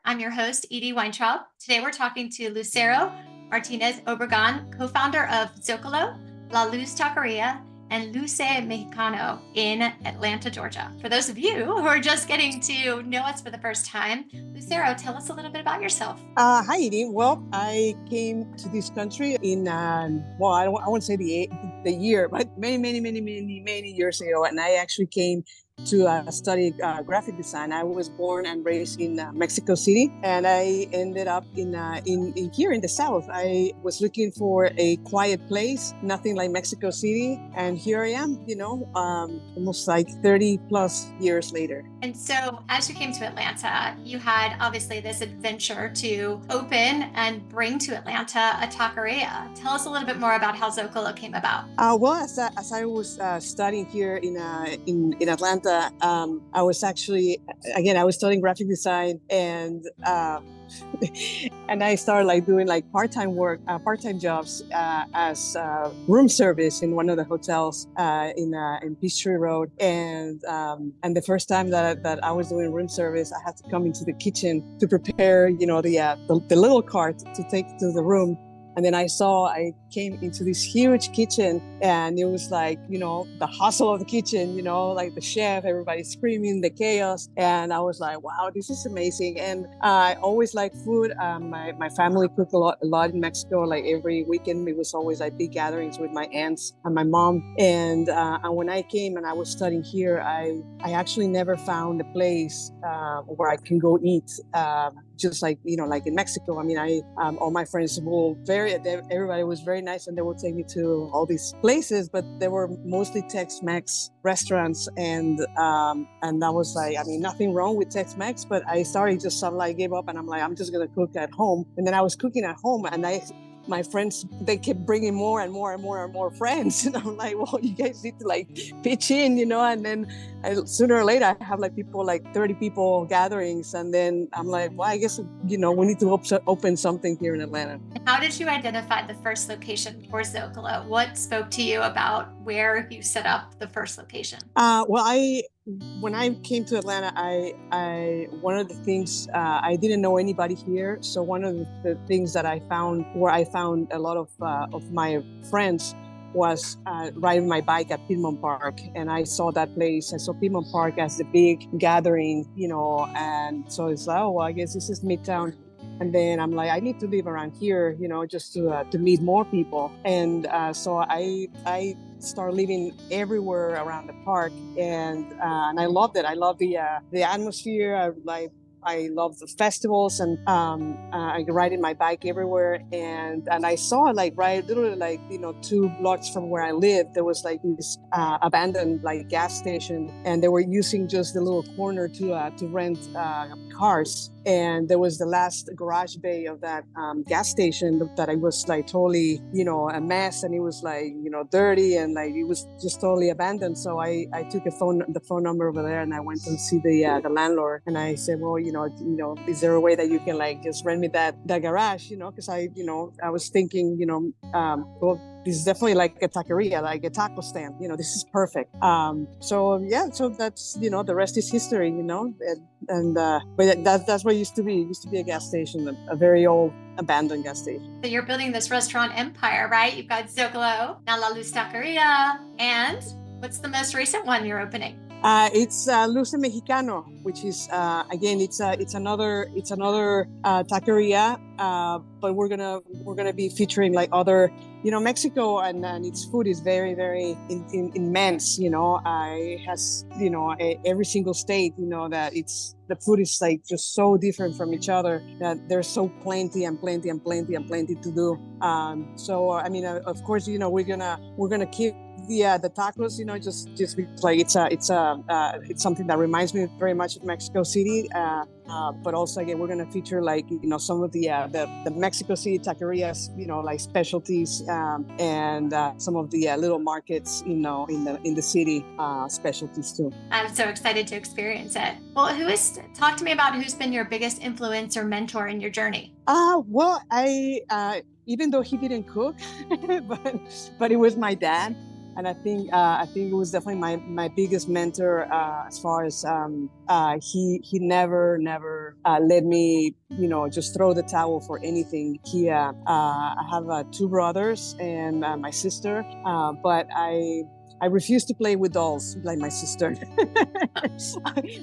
I'm your host, Edie Weintraub. Today we're talking to Lucero Martinez Obregon, co-founder of Zócalo, La Luz Taqueria, and Luce Mexicano in Atlanta, Georgia. For those of you who are just getting to know us for the first time, Lucero, tell us a little bit about yourself. Hi, Edie. Well, I came to this country in, I won't say the year, but many years ago. And I actually came to study graphic design. I was born and raised in Mexico City, and I ended up in here in the South. I was looking for a quiet place, nothing like Mexico City, and here I am. Almost like 30 plus years later. And so, as you came to Atlanta, you had obviously this adventure to open and bring to Atlanta a taqueria. Tell us a little bit more about how Zócalo came about. Well, as I was studying here in Atlanta, I was actually, again, I was studying graphic design, and and I started doing part-time work, part-time jobs as room service in one of the hotels in Peachtree Road. And the first time that I was doing room service, I had to come into the kitchen to prepare, the little cart to take to the room. And then I came into this huge kitchen, and it was the hustle of the kitchen, like the chef, everybody screaming, the chaos. And I was like, wow, this is amazing. And I always like food. My family cooked a lot in Mexico. Like every weekend, it was always big gatherings with my aunts and my mom. And when I came and I was studying here, I actually never found a place where I can go eat. Just like in Mexico. I mean, all my friends everybody was very nice, and they would take me to all these places, but they were mostly Tex-Mex restaurants. And I was like, I mean, nothing wrong with Tex-Mex, but I started gave up, and I'm like, I'm just going to cook at home. And then I was cooking at home, and my friends, they kept bringing more and more friends. And I'm like, well, you guys need to pitch in, and then sooner or later I have people 30 people gatherings. And then I'm like, well, I guess, we need to open something here in Atlanta. How did you identify the first location for Zócalo? What spoke to you about where you set up the first location? When I came to Atlanta, one of the things, I didn't know anybody here. So one of the things that I found, where I found a lot of my friends, was riding my bike at Piedmont Park. And I saw that place. I saw Piedmont Park as the big gathering, and so it's like, oh, well, I guess this is Midtown. And then I'm like, I need to live around here, just to meet more people. And so I started living everywhere around the park, and I loved it. I love the atmosphere. I love the festivals, and I riding my bike everywhere. And I saw literally 2 blocks from where I lived, there was this abandoned gas station, and they were using just the little corner to rent cars. And there was the last garage bay of that gas station that I was totally, a mess, and it was dirty, and it was just totally abandoned. So I took the phone number over there, and I went to see the landlord, and I said, well, is there a way that you can just rent me that garage? Because I was thinking, well, this is definitely like a taqueria, like a taco stand. This is perfect. So that's, the rest is history, but that's what it used to be. It used to be a gas station, a very old abandoned gas station. So you're building this restaurant empire, right? You've got Zócalo, now La Luz Taqueria, and what's the most recent one you're opening? It's Luce Mexicano, which is again, it's another taqueria, but we're gonna be featuring other, Mexico, and its food is very, very immense. It has every single state, that the food is just so different from each other that there's so plenty to do. So I mean, of course, we're gonna keep the tacos, just it's something that reminds me very much of Mexico City. But also, again, we're going to feature some of the Mexico City taquerias, specialties, and some of the little markets, in the city, specialties too. I'm so excited to experience it. Well, talk to me about who's been your biggest influence or mentor in your journey? Well, even though he didn't cook, but it was my dad. and I think it was definitely my biggest mentor as far as he never let me just throw the towel for anything. I have 2 brothers and my sister, but I refused to play with dolls like my sister.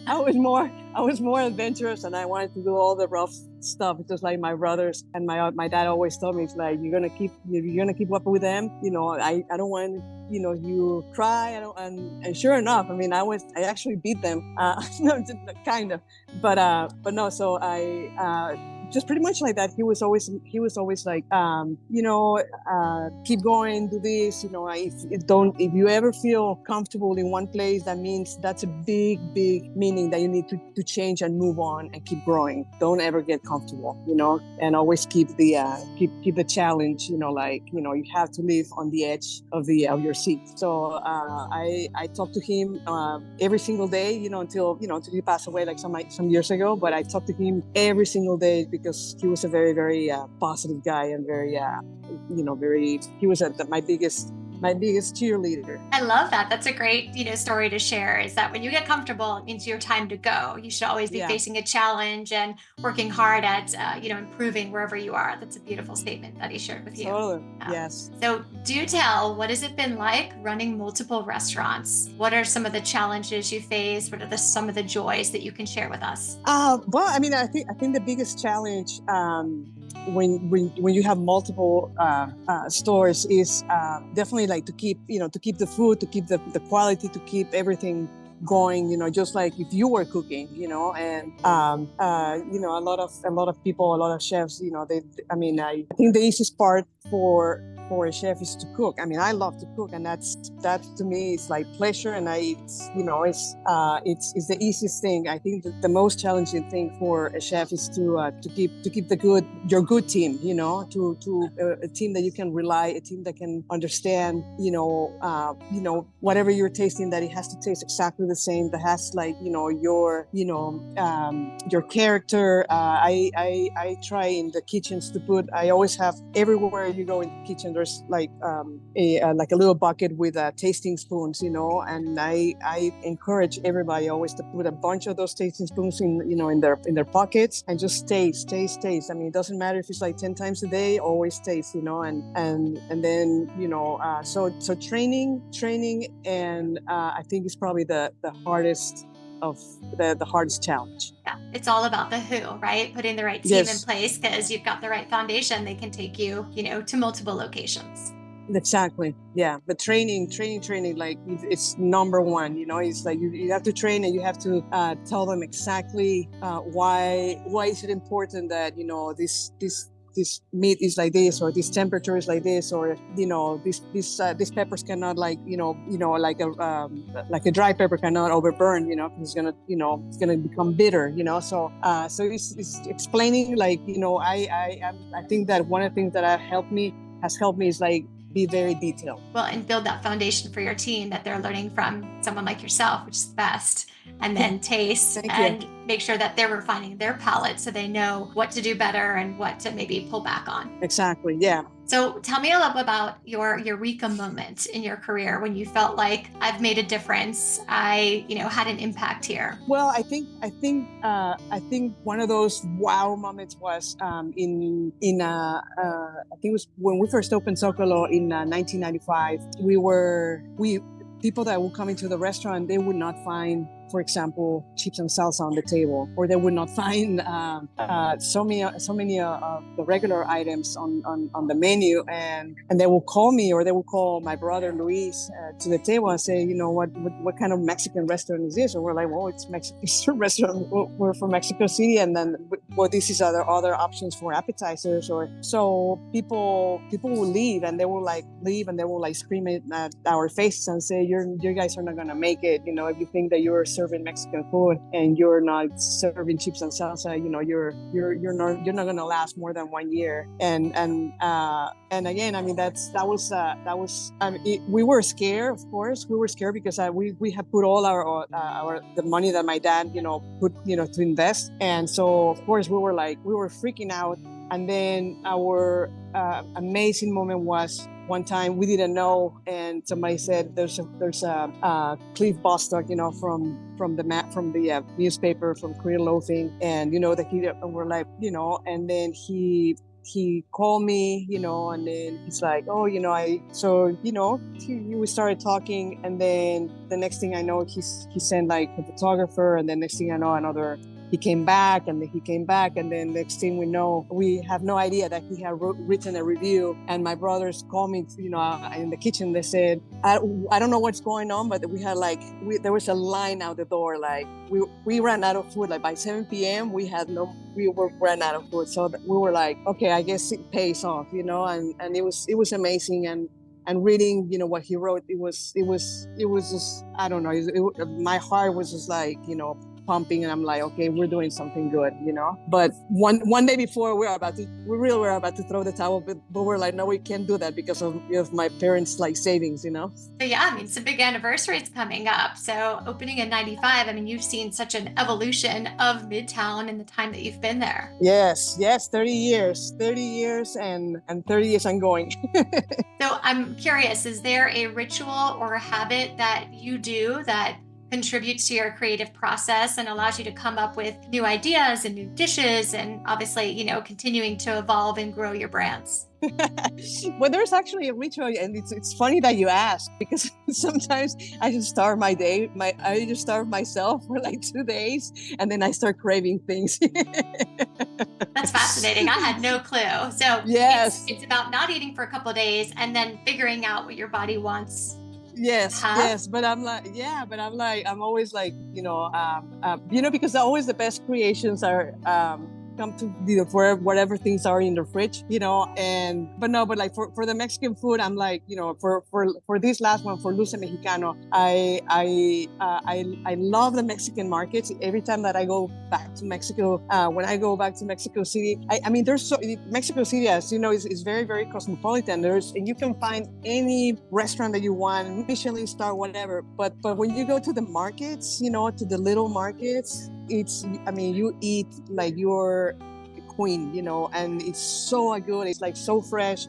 I was more adventurous, and I wanted to do all the rough stuff, just like my brothers. And my dad always told me, it's like, you're gonna keep up with them. I don't want you cry. I don't, and sure enough, I mean, I actually beat them. No, kind of, but no. So I just pretty much like that. He was always like, keep going, do this. If you ever feel comfortable in one place, that means that's a big meaning that you need to change and move on and keep growing. Don't ever get comfortable, and always keep the challenge. You have to live on the edge of your seat. So I talked to him every single day, until he passed away like some years ago. But I talked to him every single day because he was a very, very positive guy and very, he was my biggest cheerleader. I love that. That's a great, story to share, is that when you get comfortable, it means your time to go. You should always be facing a challenge and working hard at, improving wherever you are. That's a beautiful statement that he shared with you. Totally. Yes. So do tell, what has it been like running multiple restaurants? What are some of the challenges you face? What are some of the joys that you can share with us? Well, I mean, I think the biggest challenge, when you have multiple stores is definitely like to keep the food, to keep the quality, to keep everything going, just like if you were cooking, and a lot of people, a lot of chefs, I think the easiest part for a chef is to cook. I mean, I love to cook, and that to me is like pleasure, and it's the easiest thing. I think the most challenging thing for a chef is to keep your good team, to a team that you can rely, a team that can understand, whatever you're tasting, that it has to taste exactly the same, that has like, your character. I try in the kitchens to put, I always have, everywhere you go in the kitchen, there's like a little bucket with tasting spoons, and I encourage everybody always to put a bunch of those tasting spoons in their pockets and just taste. I mean, it doesn't matter if it's like 10 times a day, always taste, and then, so training, and I think it's probably the hardest of the hardest challenge. Yeah, it's all about the who, right? Putting the right team in place, because you've got the right foundation. They can take you, to multiple locations. Exactly. Yeah. But training, like it's number one, it's like you have to train, and you have to tell them exactly why is it important that, this meat is like this, or this temperature is like this, or these peppers cannot, like like a dry pepper cannot overburn, because it's gonna become bitter, so it's explaining, like, I think that one of the things that has helped me is like be very detailed. Well, and build that foundation for your team that they're learning from someone like yourself, which is the best. And then taste and make sure that they're refining their palate so they know what to do better and what to maybe pull back on. Exactly. Yeah. So tell me a little bit about your eureka moment in your career when you felt like, I've made a difference. I, had an impact here. Well, I think one of those wow moments was I think it was when we first opened Zócalo in 1995. People that would come into the restaurant, they would not find, for example, chips and salsa on the table, or they would not find so many of the regular items on the menu, and they will call me, or they will call my brother Luis to the table and say, what kind of Mexican restaurant is this? And we're like, well, it's Mexican restaurant. We're from Mexico City, and then this is other options for appetizers, or so people will leave, and they will scream at our faces and say, you guys are not gonna make it. If you think that you're serving Mexican food and you're not serving chips and salsa, you're not gonna last more than 1 year. And again, I mean, that was we were scared, of course. We were scared because we had put all the money that my dad put to invest, and so of course we were freaking out. And then our amazing moment was one time we didn't know, and somebody said there's a Cliff Bostock, from the newspaper from Korean Loafing, and that and we're like, and then he called me, and then he's like, oh, we started talking, and then the next thing I know, he sent like a photographer, and then next thing I know, he came back, and then he came back, and then next thing we know, we have no idea that he had written a review. And my brothers called me, in the kitchen. They said, I don't know what's going on, but we had there was a line out the door. Like we ran out of food. Like by 7 p.m. we ran out of food. So we were like, okay, I guess it pays off, and it was amazing. And reading, what he wrote, it was just, I don't know, my heart was just like, pumping, and I'm like, okay, we're doing something good, But one day before we really were about to throw the towel, but we're like, no, we can't do that because of my parents' like savings, So yeah, I mean, some big anniversaries coming up. So opening in 95, I mean, you've seen such an evolution of Midtown in the time that you've been there. Yes, 30 years, and 30 years I'm going. So I'm curious, is there a ritual or a habit that you do that contributes to your creative process and allows you to come up with new ideas and new dishes and obviously, continuing to evolve and grow your brands? Well, there's actually a ritual, and it's funny that you ask, because sometimes I just starve my day. I just starve myself for like 2 days, and then I start craving things. That's fascinating. I had no clue. So yes, it's about not eating for a couple of days and then figuring out what your body wants. yes, but I'm like, I'm always like, because always the best creations are come to for whatever things are in the fridge, but like for the Mexican food, I'm like, for this last one, for Luce Mexicano, I love the Mexican markets. Every time that I go back to Mexico, when I go back to Mexico City, I mean, Mexico City, as you know, is very, very cosmopolitan. And you can find any restaurant that you want, Michelin star, whatever. But when you go to the markets, to the little markets, you eat like you're a queen, and it's so good. It's like so fresh.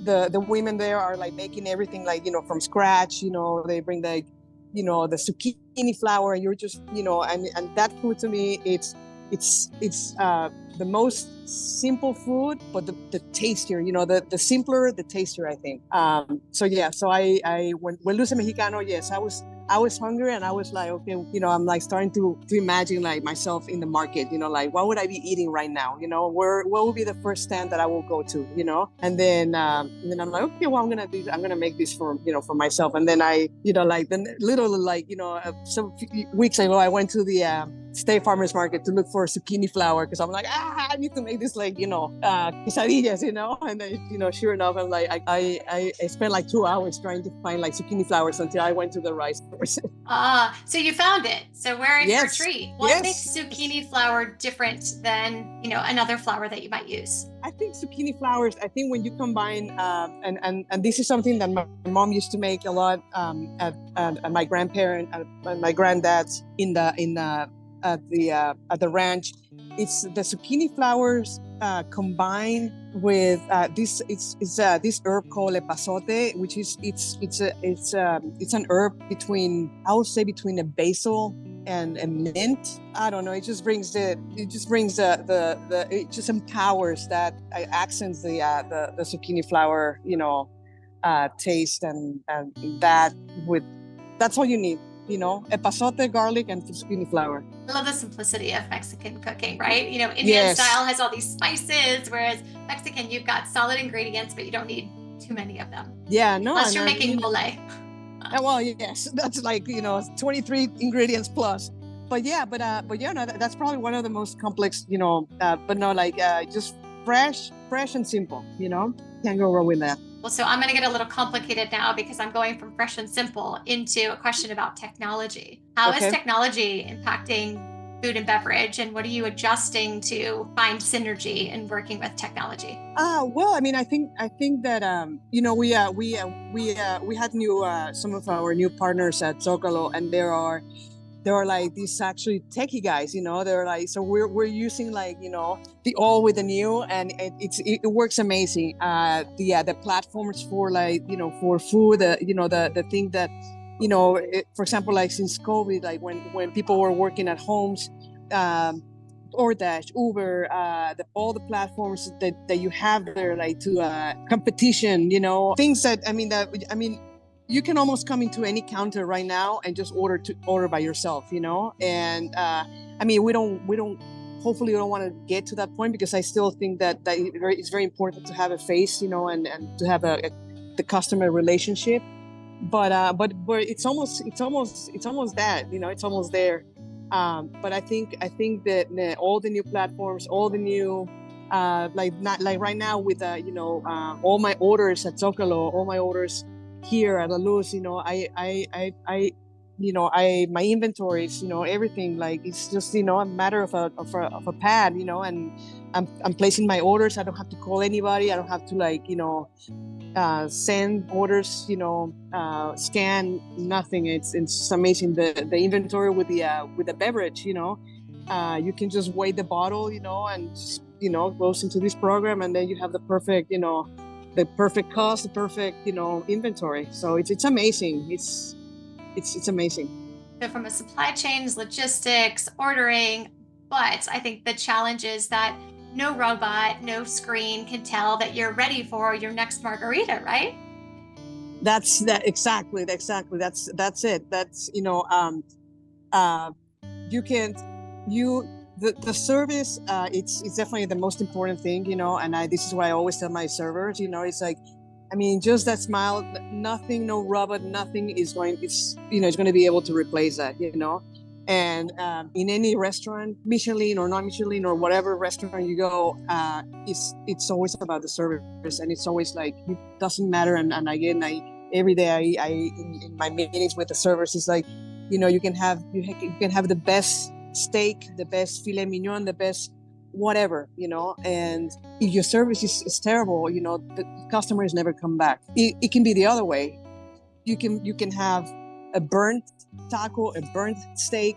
The women there are like making everything like, from scratch. They bring the zucchini flour, and you're just, and that food to me, it's the most simple food, but the tastier, the simpler, the tastier, I think. So when Luce Mexicano, yes, I was hungry, and I was like, okay, I'm like starting to imagine like myself in the market, like what would I be eating right now? What will be the first stand that I will go to, and then I'm like, okay, well, I'm gonna make this for myself. And then I, some weeks ago, I went to the State Farmers Market to look for zucchini flour, because I'm like, I need to make this like, quesadillas, and then, sure enough, I'm like, I spent like 2 hours trying to find like zucchini flours until I went to the rice person. So you found it. So we're in for a Yes, treat. What makes yes. zucchini flour different than, another flour that you might use? I think zucchini flours, I think when you combine, and this is something that my mom used to make a lot, at my grandparent, and my granddad's at the ranch. It's the zucchini flours combined with this herb called epazote, which is it's an herb between, I would say, between a basil and mint. I don't know. It just empowers that, accents the zucchini flour, taste, and that's all you need. Epazote, garlic, and zucchini flour. I love the simplicity of Mexican cooking, right? Indian Yes. style has all these spices, whereas Mexican, you've got solid ingredients, but you don't need too many of them. Yeah, no. Unless you're making mole. Well, yes, that's like 23 ingredients plus. But yeah, no, that's probably one of the most complex, but no, like just fresh and simple, can't go wrong with that. Well, so I'm going to get a little complicated now because I'm going from fresh and simple into a question about technology. How is technology impacting food and beverage, and what are you adjusting to find synergy in working with technology? Well, I mean, I think that we had some of our new partners at Zócalo, and there are like these actually techie guys, they're like, so we're using like, the old with the new, and it works amazing. The platforms for like, for food, the thing that, for example, like since COVID, like when people were working at homes, DoorDash, Uber, all the platforms that you have there, like to competition, things that you can almost come into any counter right now and just order by yourself, and we don't hopefully we don't want to get to that point, because I still think that it's very important to have a face, and to have the customer relationship, but it's almost that, it's almost there. But I think that all the new platforms, all the new not like right now with all my orders at Zócalo, all my orders here at La Luz, my inventories, everything, like it's just a matter of a pad, and I'm placing my orders. I don't have to call anybody. I don't have to send orders, scan, nothing. It's amazing, the inventory with the beverage, you can just weigh the bottle, and just, goes into this program, and then you have the perfect cost, the perfect inventory. So it's amazing. It's amazing. So from a supply chains, logistics, ordering, but I think the challenge is that no robot, no screen can tell that you're ready for your next margarita, right? That's exactly. That's it. That's you can't you the service. It's definitely the most important thing, and this is what I always tell my servers. It's like, just that smile. Nothing, no robot, nothing is going. It's going to be able to replace that. And in any restaurant, Michelin or non-Michelin or whatever restaurant you go, it's always about the service, and it's always like, it doesn't matter. And again, every day in my meetings with the servers, it's like, you can have the best steak, the best filet mignon, the best whatever, and if your service is terrible, the customers never come back. It can be the other way. You can have a burnt taco, a burnt steak,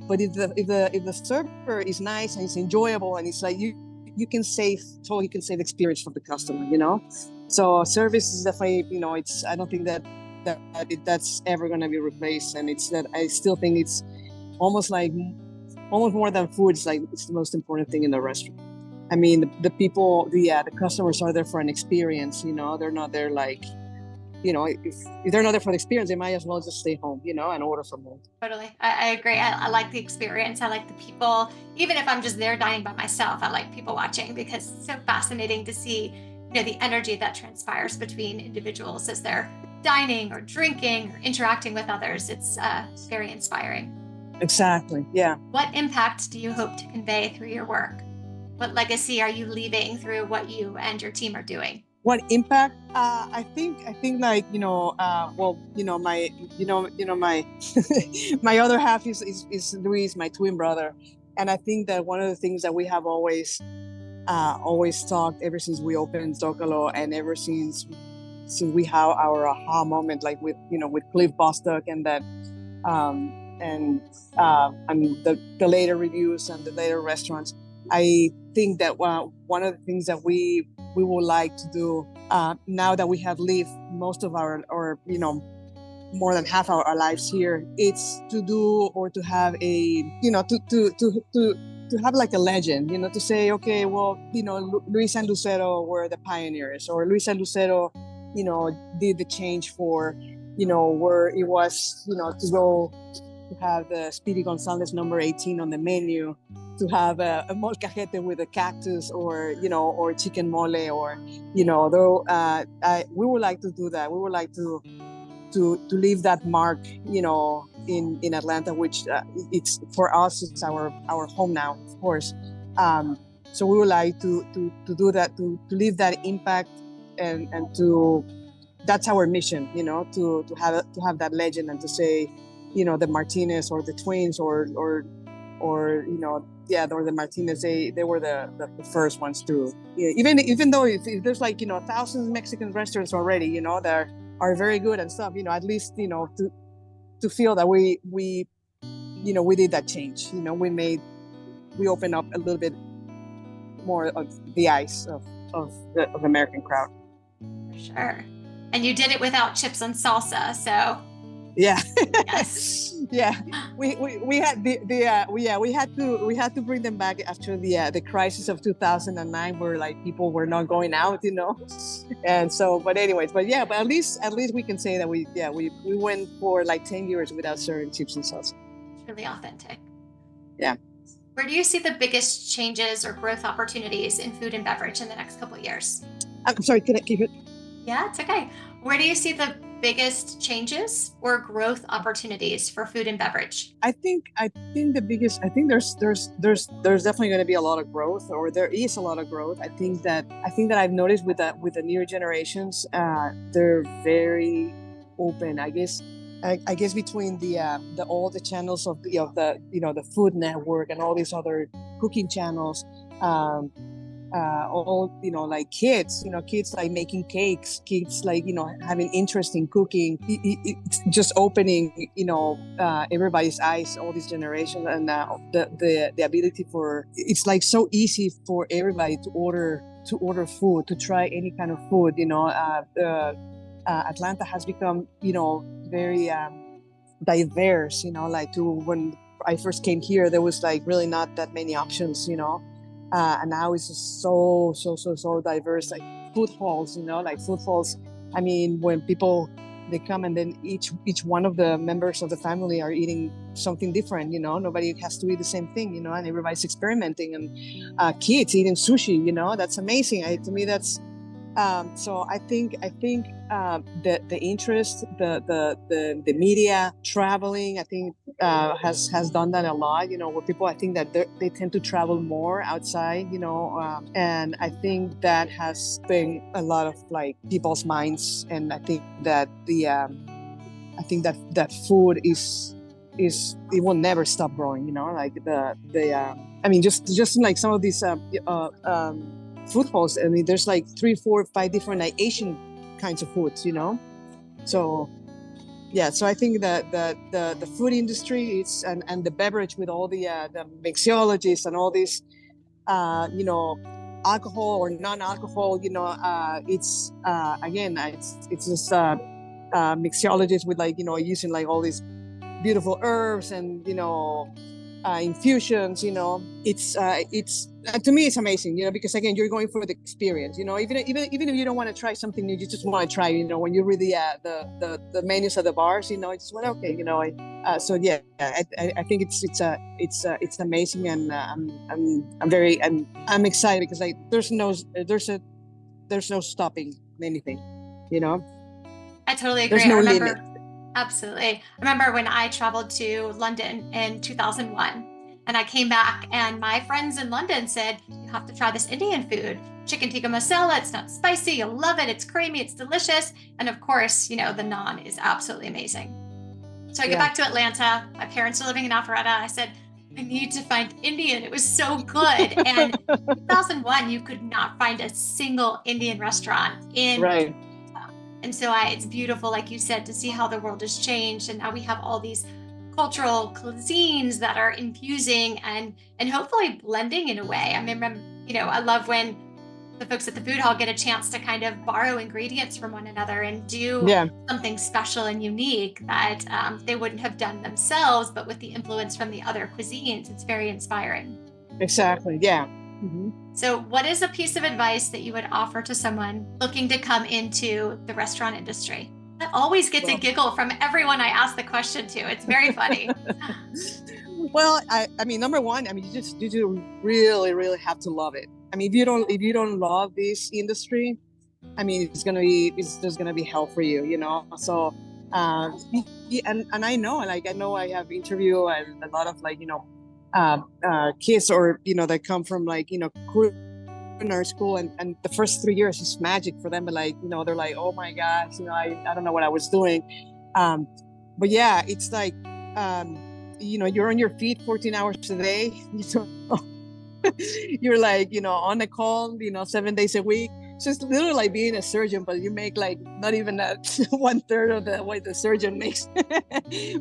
but if the server is nice and it's enjoyable, and it's like you can totally save experience for the customer, so service is definitely, I don't think that's ever going to be replaced. And it's that I still think it's almost more than food. It's like, it's the most important thing in the restaurant. The people, the customers are there for an experience, they're not there like, if they're not there for the experience, they might as well just stay home, and order from home. Totally. I agree. I like the experience. I like the people. Even if I'm just there dining by myself, I like people watching, because it's so fascinating to see, the energy that transpires between individuals as they're dining or drinking or interacting with others. It's very inspiring. Exactly. Yeah. What impact do you hope to convey through your work? What legacy are you leaving through what you and your team are doing? What impact? I think like, my my my other half is Luis, my twin brother, and I think that one of the things that we have always talked ever since we opened Zócalo, and ever since we have our aha moment, like with Cliff Bostock, and that and the later reviews and the later restaurants. I think that one of the things that we would like to do, now that we have lived most of our, or more than half our lives here, it's to do, or to have a, to have like a legend, to say, okay, well, Luis and Lucero were the pioneers, or Luis and Lucero, did the change for, where it was, to go to have the Speedy Gonzalez number 18 on the menu, to have a molcajete with a cactus, or or chicken mole, or though we would like to do that. We would like to leave that mark, in Atlanta, which it's for us, it's our home now, of course. So we would like to do that, to leave that impact, and to, that's our mission, to have that legend, and to say, the Martinez or the twins, or or the Martinez, they were the first ones to, even though if there's like thousands of Mexican restaurants already, that are very good and stuff, at least to feel that we we did that change. We opened up a little bit more of the eyes of the American crowd. For sure. And you did it without chips and salsa, so yeah. Yes. Yeah, we had we had to bring them back after the crisis of 2009, where like people were not going out, and so, but at least we can say that we went for like 10 years without serving chips and salsa. It's really authentic. Yeah. Where do you see the biggest changes or growth opportunities in food and beverage in the next couple of years? I'm sorry, can I keep it? Yeah, it's okay. Where do you see the biggest changes or growth opportunities for food and beverage? I think the biggest, I think there's definitely going to be a lot of growth, or there is a lot of growth. I think that I've noticed with the newer generations, they're very open. I guess between all the channels of the Food Network and all these other cooking channels, all like kids like making cakes, kids like having interest in cooking, it's just opening everybody's eyes, all these generations, and the ability for, it's like so easy for everybody to order food, to try any kind of food. Atlanta has become very diverse, like when I first came here, there was like really not that many options, and now it's just so diverse, like food halls, I mean, when people, they come and then each one of the members of the family are eating something different, nobody has to eat the same thing, and everybody's experimenting, and kids eating sushi, that's amazing. To me, that's so I think the interest, the media, traveling, I think has done that a lot. Where people, I think that they tend to travel more outside. And I think that has been a lot of like people's minds. And I think that that food is it will never stop growing. Like I mean, just like some of these food halls. I mean, there's like 3, 4, 5 different like Asian kinds of foods, So yeah, so I think that the food industry is and the beverage with all the mixologists and all these alcohol or non-alcohol, it's again it's just mixologists with like using like all these beautiful herbs and infusions. It's to me it's amazing, because again, you're going for the experience. Even if you don't want to try something new, you just want to try. When you read the menus at the bars, it's well, okay. So yeah, I think it's amazing, and I'm excited because like there's no stopping anything. I totally agree. There's no limit. Absolutely. I remember when I traveled to London in 2001, and I came back, and my friends in London said, "You have to try this Indian food, chicken tikka masala. It's not spicy. You'll love it. It's creamy. It's delicious." And of course, the naan is absolutely amazing. So I get back to Atlanta. My parents are living in Alpharetta. I said, "I need to find Indian." It was so good. And in 2001, you could not find a single Indian restaurant in Right. And so it's beautiful, like you said, to see how the world has changed. And now we have all these cultural cuisines that are infusing and hopefully blending in a way. I mean, I love when the folks at the food hall get a chance to kind of borrow ingredients from one another and do something special and unique that they wouldn't have done themselves, but with the influence from the other cuisines. It's very inspiring. Exactly. Yeah. Mm-hmm. So, what is a piece of advice that you would offer to someone looking to come into the restaurant industry? That always gets a giggle from everyone I ask the question to. It's very funny. Well, I mean, number one, I mean, you do really, really have to love it. I mean, if you don't love this industry, I mean, it's just gonna be hell for you, So, and I know, like, I have interviewed a lot of like, kids or that come from like culinary school, and the first 3 years is magic for them, but like they're like, oh my gosh, I don't know what I was doing, but yeah, it's like you're on your feet 14 hours a day. You're like on the call 7 days a week. So it's literally like being a surgeon, but you make like not even that 1/3 of the what the surgeon makes.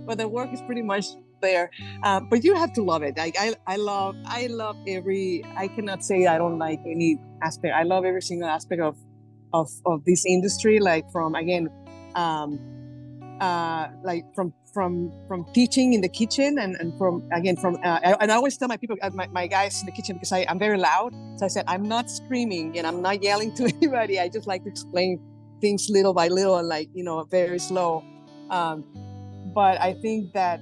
But the work is pretty much there. But you have to love it. Like I love I cannot say I don't like any aspect. I love every single aspect of this industry. Like from again, like from teaching in the kitchen and from again from and I always tell my people my guys in the kitchen because I'm very loud. So I said I'm not screaming and I'm not yelling to anybody. I just like to explain things little by little and like very slow. But I think that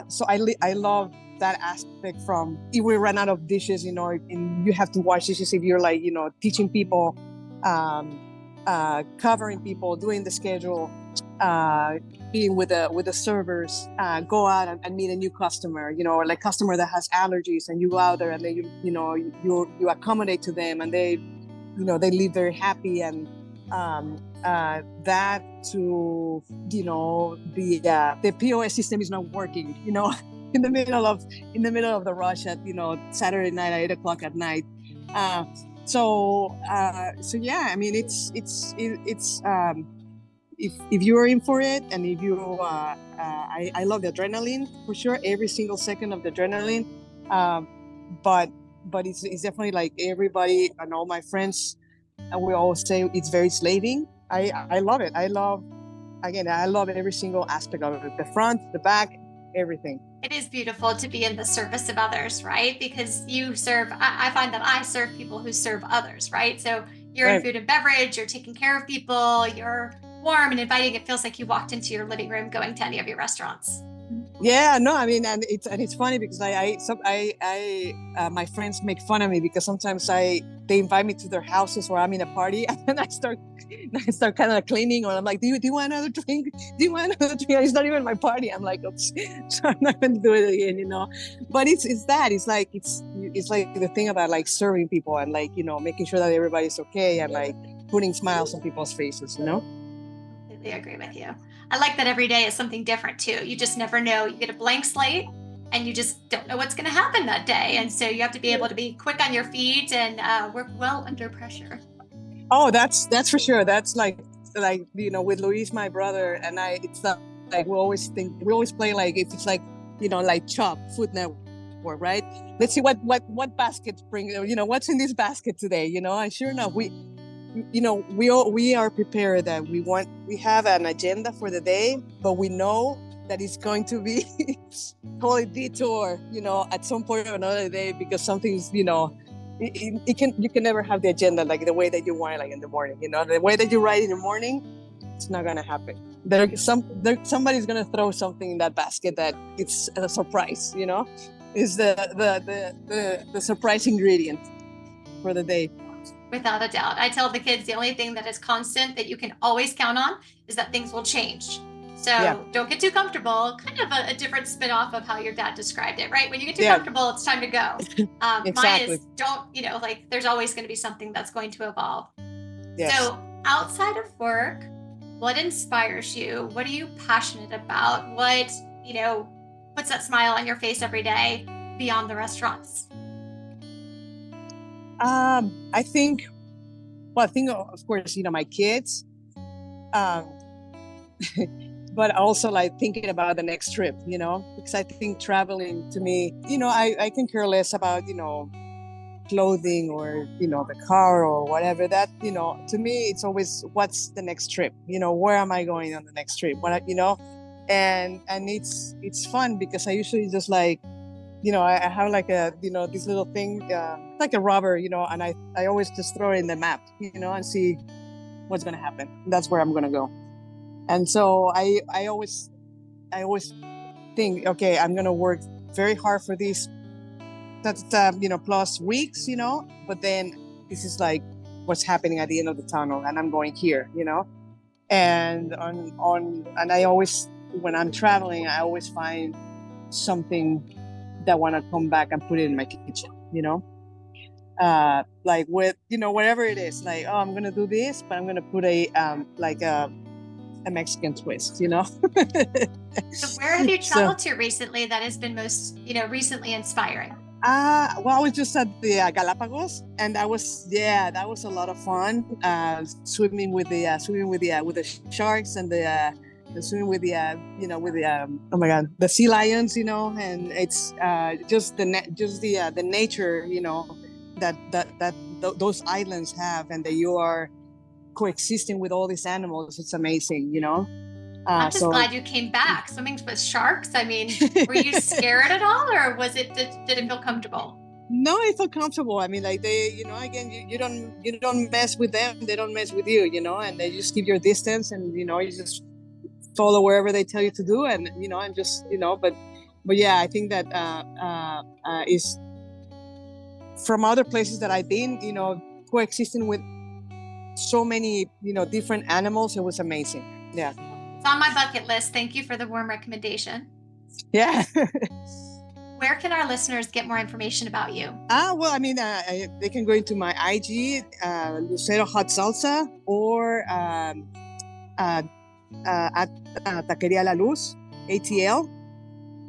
so I love that aspect from if we run out of dishes, and you have to wash dishes if you're like teaching people, covering people, doing the schedule, being with the servers, go out and meet a new customer, like customer that has allergies, and you go out there and then you accommodate to them, and they leave very happy, and that to the POS system is not working, in the middle of the rush at Saturday night at 8:00 at night. So yeah, I mean it's if you are in for it, and if you I love the adrenaline for sure, every single second of the adrenaline, but it's definitely like everybody and all my friends, and we all say it's very slaving. I love it. I love every single aspect of it, the front, the back, everything. It is beautiful to be in the service of others, right? Because you serve, I find that I serve people who serve others, right? So you're in Right. food and beverage, you're taking care of people, you're warm and inviting. It feels like you walked into your living room going to any of your restaurants. Yeah, no, I mean, and it's funny because my friends make fun of me because sometimes they invite me to their houses where I'm in a party, and then I start kind of cleaning, or I'm like, do you want another drink? Do you want another drink? It's not even my party. I'm like, oops, so I'm not going to do it again, But it's like the thing about like serving people and like making sure that everybody's okay and like putting smiles on people's faces. Completely agree with you. I like that every day is something different too. You just never know. You get a blank slate and you just don't know what's going to happen that day. And so you have to be able to be quick on your feet and work well under pressure. Oh, that's for sure. That's like with Luis, my brother, and I. It's not like we always play like if it's like like Chop Food Network, right? Let's see what baskets bring. What's in this basket today. And sure enough, we are prepared that we have an agenda for the day, but we know that it's going to be call it detour, at some point or another day, because something's, you can never have the agenda like the way that you want it, like in the morning, the way that you write in the morning, it's not going to happen. Somebody's going to throw something in that basket that it's a surprise, is the surprise ingredient for the day. Without a doubt. I tell the kids the only thing that is constant that you can always count on is that things will change. So Yeah. don't get too comfortable. Kind of a different spin off of how your dad described it, right? When you get too Yeah. comfortable, it's time to go. Exactly. Mine is don't, like there's always going to be something that's going to evolve. Yes. So outside of work, what inspires you? What are you passionate about? What, puts that smile on your face every day beyond the restaurants? I think, of course, my kids, um, but also like thinking about the next trip, because I think traveling to me, I can care less about, clothing or, the car or whatever that, to me, it's always what's the next trip, where am I going on the next trip? And it's fun because I usually just like, I have like this little thing, like a rubber, and I always just throw it in the map, and see what's going to happen. That's where I'm going to go. And so I always think, okay, I'm going to work very hard for these, plus weeks, but then this is like what's happening at the end of the tunnel, and I'm going here, and and I always, when I'm traveling, I always find something that want to come back and put it in my kitchen, like with, whatever it is, like, oh, I'm going to do this, but I'm going to put like a Mexican twist, So where have you So, traveled to recently that has been most, recently inspiring? well, I was just at the Galapagos, and that was a lot of fun. Swimming with the sharks and the swimming with the oh my god, the sea lions, and it's just the nature, that those islands have, and that you are coexisting with all these animals. It's amazing. I'm just So glad you came back. Swimming with sharks. I mean, were you scared at all, or did it feel comfortable? no, I feel comfortable. I mean, like they, again, you don't mess with them, they don't mess with you, and they just keep your distance, and you just follow wherever they tell you to do, and just but yeah, I think that is from other places that I've been, coexisting with so many different animals. It was amazing. Yeah. It's on my bucket list. Thank you for the warm recommendation. Yeah. Where can our listeners get more information about you? Well, I mean, they can go into my IG, Lucero Hot Salsa, or at Taqueria La Luz, ATL,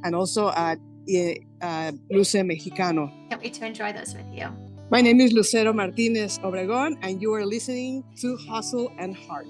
and also at Luce Mexicano. Can't wait to enjoy those with you. My name is Lucero Martinez Obregon, and you are listening to Hustle and Heart.